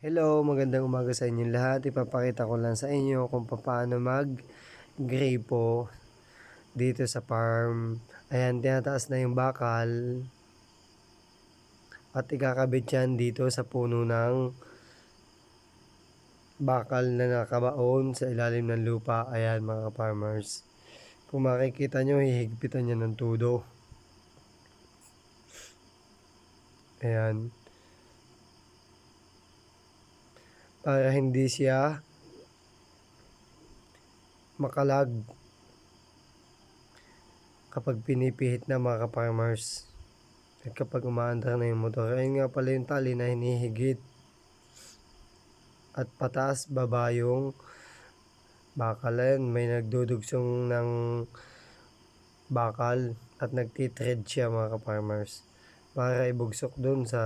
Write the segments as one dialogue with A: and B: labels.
A: Hello, magandang umaga sa inyong lahat. Ipapakita ko lang sa inyo kung paano mag-gripo dito sa farm. Ayan, tinataas na yung bakal at ikakabit yan dito sa puno ng bakal na nakabaon sa ilalim ng lupa. Ayan mga farmers. Kung makikita nyo, hihigpitan niya ng tudo. Ayan. Para hindi siya makalag kapag pinipihit na mga farmers. At kapag umaandar na yung motor, ayun nga pala yung tali na hinihigit at pataas baba yung bakal. Ayun, may nagdudugsong ng bakal at nagtitread siya mga farmers para ibugsok dun sa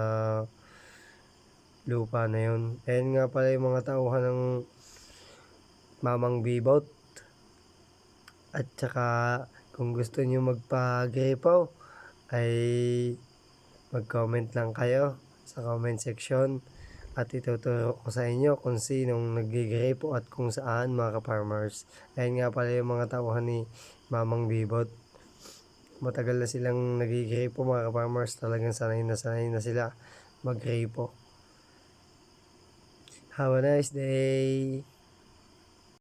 A: lupa na yun. Ayun nga pala yung mga tauhan ng Mamang Bibot. At saka kung gusto nyo magpa-gripo ay mag-comment lang kayo sa comment section at ituturo ko sa inyo kung sinong nag-gripo at kung saan mga farmers. Ayun nga pala yung mga tauhan ni Mamang Bibot. Matagal na silang nag-gripo mga farmers. Talagang sanay na sila mag-gripo. Have a nice day!